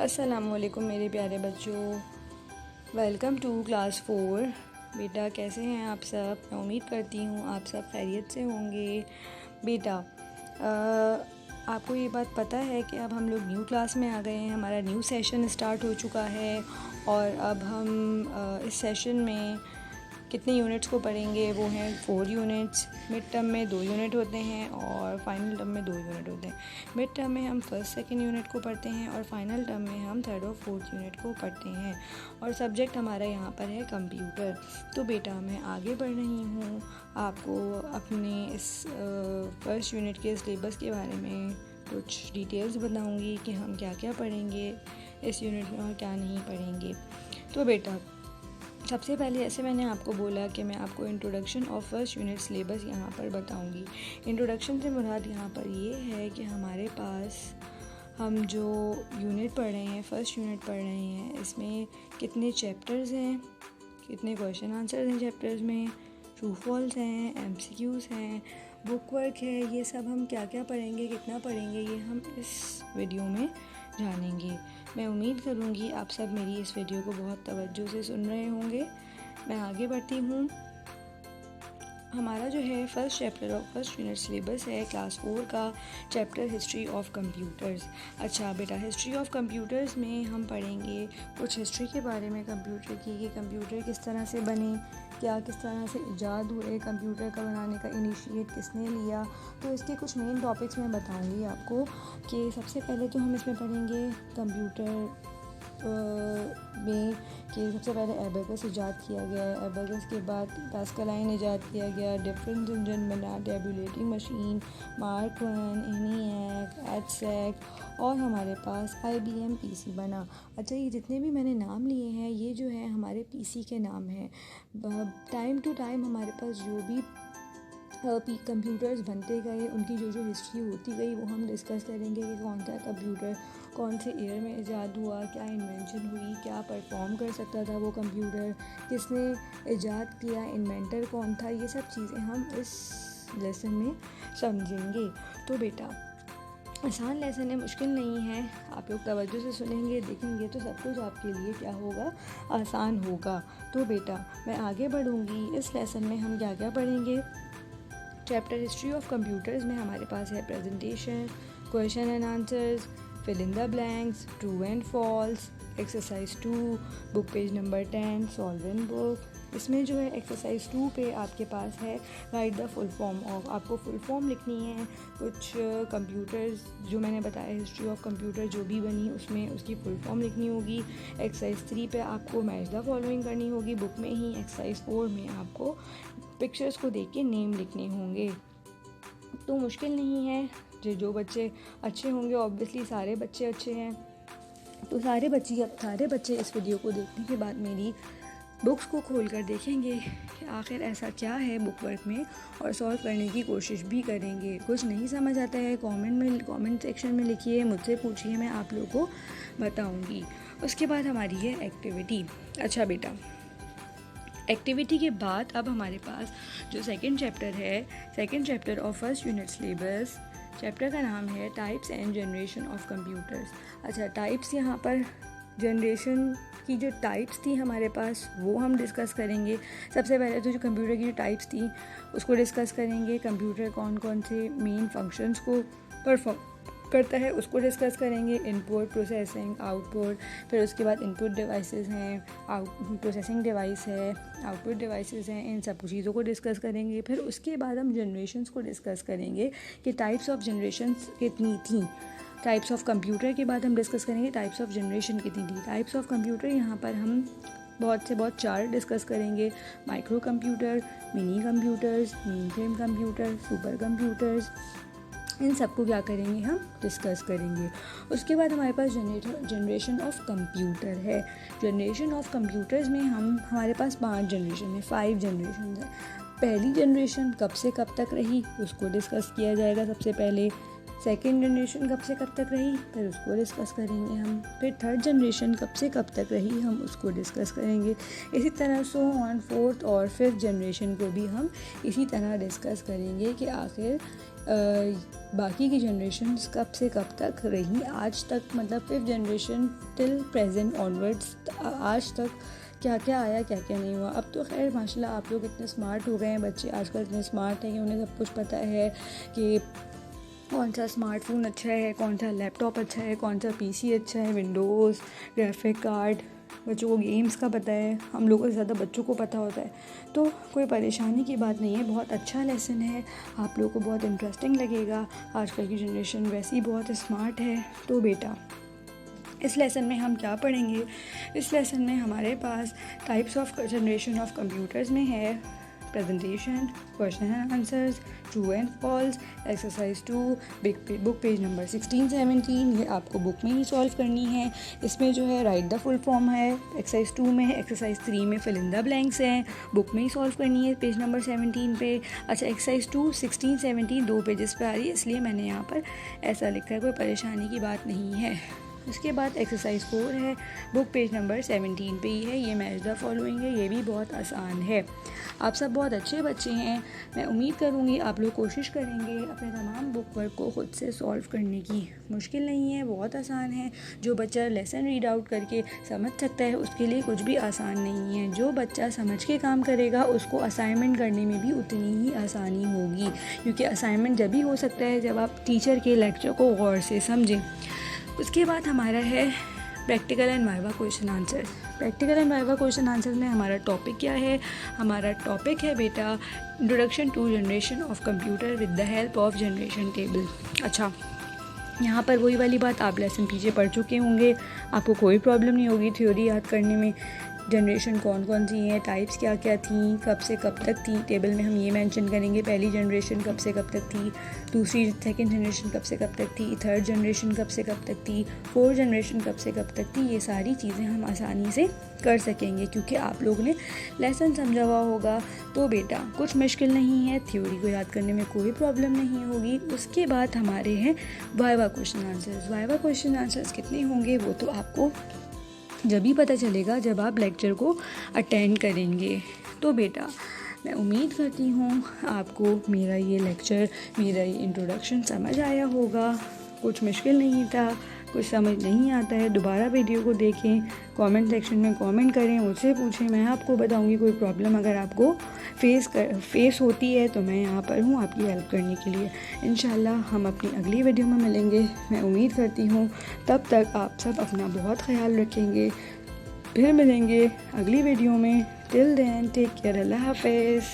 अस्सलामुअलैकुम मेरे प्यारे बच्चों, वेलकम टू क्लास 4। बेटा कैसे हैं आप सब? मैं उम्मीद करती हूँ आप सब खैरियत से होंगे। बेटा आपको ये बात पता है कि अब हम लोग न्यू क्लास में आ गए हैं, हमारा न्यू सेशन स्टार्ट हो चुका है और अब हम इस सेशन में कितने यूनिट्स को पढ़ेंगे? वो हैं 4 यूनिट्स। मिड टर्म में 2 यूनिट होते हैं और फाइनल टर्म में 2 यूनिट होते हैं। मिड टर्म में हम फर्स्ट सेकंड यूनिट को पढ़ते हैं और फाइनल टर्म में हम थर्ड और फोर्थ यूनिट को पढ़ते हैं और सब्जेक्ट हमारा यहाँ पर है कंप्यूटर। तो बेटा मैं आगे बढ़ रही हूँ, आपको अपने इस फर्स्ट यूनिट के सिलेबस के बारे में कुछ डिटेल्स बताऊँगी कि हम क्या क्या पढ़ेंगे इस यूनिट में और क्या नहीं पढ़ेंगे। तो बेटा सबसे पहले ऐसे मैंने आपको बोला कि मैं आपको introduction of first unit syllabus यहाँ पर बताऊँगी। इंट्रोडक्शन से मुराद यहाँ पर ये है कि हमारे पास हम जो यूनिट पढ़ रहे हैं, फर्स्ट यूनिट पढ़ रहे हैं, इसमें कितने चैप्टर्स हैं, कितने क्वेश्चन आंसर्स हैं चैप्टर्स में, ट्रू फॉल्स हैं, एमसीक्यूज़ हैं, बुक वर्क है, ये सब हम क्या क्या पढ़ेंगे, कितना पढ़ेंगे, ये हम इस वीडियो में जानेंगे। मैं उम्मीद करूँगी आप सब मेरी इस वीडियो को बहुत तवज्जो से सुन रहे होंगे। मैं आगे बढ़ती हूँ। हमारा जो है first chapter of first unit syllabus है क्लास 4 का चैप्टर हिस्ट्री ऑफ कंप्यूटर्स। अच्छा बेटा, हिस्ट्री ऑफ कंप्यूटर्स में हम पढ़ेंगे कुछ हिस्ट्री के बारे में कंप्यूटर की, कि कंप्यूटर किस तरह से बने, क्या किस तरह से इजाद हुए, कंप्यूटर का बनाने का इनिशिएट किसने लिया। तो इसके कुछ मेन टॉपिक्स मैं बताऊंगी आपको कि सबसे पहले तो हम इसमें पढ़ेंगे कंप्यूटर में कि सबसे पहले एबेकस इजाद किया गया है, एबेकस के बाद पास्कलाइन इजाद किया गया, डिफरेंस इंजन बना, tabulating machine, mark 1, ENIAC, EDSEC और हमारे पास IBM PC बना। अच्छा, ये जितने भी मैंने नाम लिए हैं ये जो है हमारे PC के नाम हैं। टाइम टू टाइम हमारे पास जो भी कंप्यूटर्स बनते गए, उनकी जो जो हिस्ट्री होती गई वो हम डिस्कस करेंगे कि कौन सा कंप्यूटर कौन से ईयर में इजाद हुआ, क्या इन्वेंशन हुई, क्या परफॉर्म कर सकता था वो कंप्यूटर, किसने इजाद किया, इन्वेंटर कौन था, ये सब चीज़ें हम इस लेसन में समझेंगे। तो बेटा आसान लेसन है, मुश्किल नहीं है, आप लोग तवज्जो से सुनेंगे, देखेंगे तो सब कुछ आपके लिए क्या होगा, आसान होगा। तो बेटा मैं आगे बढ़ूँगी। इस लेसन में हम क्या क्या पढ़ेंगे? चैप्टर हिस्ट्री ऑफ कंप्यूटर्स में हमारे पास है presentation, question and answers, fill in the blanks, true and false, exercise 2, book page number 10, solve in book. इसमें जो है एक्सरसाइज 2 पे आपके पास है write the full form of, आपको फुल फॉर्म लिखनी है कुछ कंप्यूटर्स जो मैंने बताया, हिस्ट्री ऑफ कंप्यूटर जो भी बनी उसमें उसकी फुल फॉर्म लिखनी होगी। एक्सरसाइज 3 पे आपको मैच द फॉलोइंग करनी होगी बुक में ही। एक्सरसाइज 4 में आपको पिक्चर्स को देख के नेम लिखने होंगे। तो मुश्किल नहीं है, जो बच्चे अच्छे होंगे, ऑब्वियसली सारे बच्चे अच्छे हैं, तो सारे बच्चे इस वीडियो को देखने के बाद मेरी बुक्स को खोल कर देखेंगे कि आखिर ऐसा क्या है बुक वर्क में और सॉल्व करने की कोशिश भी करेंगे। कुछ नहीं समझ आता है कमेंट सेक्शन में लिखिए, मुझसे पूछिए, मैं आप लोगों को बताऊंगी। उसके बाद हमारी है एक्टिविटी। अच्छा बेटा, एक्टिविटी के बाद अब हमारे पास जो second chapter of first unit syllabus, chapter का नाम है types and generation of computers. अच्छा, टाइप्स, यहाँ पर जनरेशन की जो टाइप्स थी हमारे पास वो हम डिस्कस करेंगे। सबसे पहले तो जो कंप्यूटर की जो टाइप्स थी उसको डिस्कस करेंगे। कंप्यूटर कौन कौन से मेन फंक्शंस को परफॉर्म करता है उसको डिस्कस करेंगे। इनपुट, प्रोसेसिंग, आउटपुट, फिर उसके बाद इनपुट डिवाइसेस हैं, प्रोसेसिंग डिवाइस है, आउटपुट डिवाइसेस हैं, इन सब चीज़ों को डिस्कस करेंगे। फिर उसके बाद हम जनरेशन्स को डिस्कस करेंगे कि टाइप्स ऑफ जनरेशन्स कितनी थी। टाइप्स ऑफ कंप्यूटर के बाद हम डिस्कस करेंगे टाइप्स ऑफ जनरेशन कितनी थी। टाइप्स ऑफ कंप्यूटर यहाँ पर हम बहुत से बहुत 4 डिस्कस करेंगे। Micro computer, mini computers, mainframe computer, super computers, इन सबको क्या करेंगे, हम डिस्कस करेंगे। उसके बाद हमारे पास जनरेशन ऑफ कंप्यूटर है। जनरेशन ऑफ कंप्यूटर्स में हमारे पास 5 जनरेशन है, 5 जनरेशन है। पहली जनरेशन कब से कब तक रही उसको डिस्कस किया जाएगा सबसे पहले। सेकेंड जनरेशन कब से कब तक रही, फिर उसको डिस्कस करेंगे हम। फिर थर्ड जनरेशन कब से कब तक रही, हम उसको डिस्कस करेंगे। इसी तरह सो ऑन फोर्थ और फिफ्थ जनरेशन को भी हम इसी तरह डिस्कस करेंगे कि आखिर बाकी की जनरेशन्स कब से कब तक रही, आज तक, मतलब 5th generation till present onwards, आज तक क्या क्या आया, क्या क्या नहीं हुआ। अब तो खैर माशाल्लाह आप लोग इतने स्मार्ट हो गए हैं, बच्चे आजकल इतने स्मार्ट हैं कि उन्हें सब कुछ पता है कि कौन सा स्मार्टफोन अच्छा है, कौन सा लैपटॉप अच्छा है, कौन सा पीसी अच्छा है, विंडोज़, ग्राफिक कार्ड। बच्चों को गेम्स का पता है, हम लोगों से ज़्यादा बच्चों को पता होता है। तो कोई परेशानी की बात नहीं है, बहुत अच्छा लेसन है, आप लोगों को बहुत इंटरेस्टिंग लगेगा। आजकल की जनरेशन वैसे ही बहुत स्मार्ट है। तो बेटा इस लेसन में हम क्या पढ़ेंगे, इस लेसन में हमारे पास types of generation of computers में है presentation, question and answers, true and false, exercise 2, book page number 16-17, ये आपको बुक में ही सॉल्व करनी है। इसमें जो है राइट द फुल फॉर्म है, एक्सरसाइज 2 में है, एक्सरसाइज 3 में फिल इन द ब्लैंक्स हैं, बुक में ही सॉल्व करनी है पेज नंबर 17 पे। अच्छा, एक्सरसाइज 2 16-17 2 पेजेस पे आ रही है, इसलिए मैंने यहाँ पर ऐसा लिखा है, कोई परेशानी की बात नहीं है। उसके बाद एक्सरसाइज 4 है, बुक पेज नंबर 17 पे ही है, ये मैच द फॉलोइंग है, ये भी बहुत आसान है। आप सब बहुत अच्छे बच्चे हैं, मैं उम्मीद करूँगी आप लोग कोशिश करेंगे अपने तमाम बुक वर्क को ख़ुद से सॉल्व करने की। मुश्किल नहीं है, बहुत आसान है। जो बच्चा लेसन रीड आउट करके समझ सकता है उसके लिए कुछ भी आसान नहीं है। जो बच्चा समझ के काम करेगा उसको असाइनमेंट करने में भी उतनी ही आसानी होगी, क्योंकि असाइनमेंट जब भी हो सकता है जब आप टीचर के लेक्चर को गौर से समझें। उसके बाद हमारा है practical and viva question answer. Practical and viva question answer में हमारा टॉपिक क्या है, हमारा टॉपिक है बेटा introduction to generation of computer with the help of generation table. अच्छा, यहाँ पर वही वाली बात, आप लेसन पीछे पढ़ चुके होंगे, आपको कोई प्रॉब्लम नहीं होगी थ्योरी याद करने में। जनरेशन कौन कौन सी हैं, टाइप्स क्या क्या थी, कब से कब तक थी, टेबल में हम ये मेंशन करेंगे पहली जनरेशन कब से कब तक थी, दूसरी सेकंड जनरेशन कब से कब तक थी, थर्ड जनरेशन कब से कब तक थी, फोर्थ जनरेशन कब से कब तक थी। ये सारी चीज़ें हम आसानी से कर सकेंगे क्योंकि आप लोगों ने लेसन समझा हुआ होगा। तो बेटा कुछ मुश्किल नहीं है, थ्योरी को याद करने में कोई प्रॉब्लम नहीं होगी। उसके बाद हमारे हैं viva question answers. Viva question answers कितने होंगे वो तो आपको जब ही पता चलेगा जब आप लेक्चर को अटेंड करेंगे। तो बेटा मैं उम्मीद करती हूँ आपको मेरा ये लेक्चर, मेरा ये इंट्रोडक्शन समझ आया होगा। कुछ मुश्किल नहीं था, कुछ समझ नहीं आता है दोबारा वीडियो को देखें, कमेंट सेक्शन में कमेंट करें, मुझसे पूछें, मैं आपको बताऊंगी। कोई प्रॉब्लम अगर आपको फेस होती है तो मैं यहाँ पर हूँ आपकी हेल्प करने के लिए। इंशाल्लाह हम अपनी अगली वीडियो में मिलेंगे, मैं उम्मीद करती हूँ। तब तक आप सब अपना बहुत ख्याल रखेंगे, फिर मिलेंगे अगली वीडियो में। टिल देन टेक केयर, अल्लाह हाफिज़।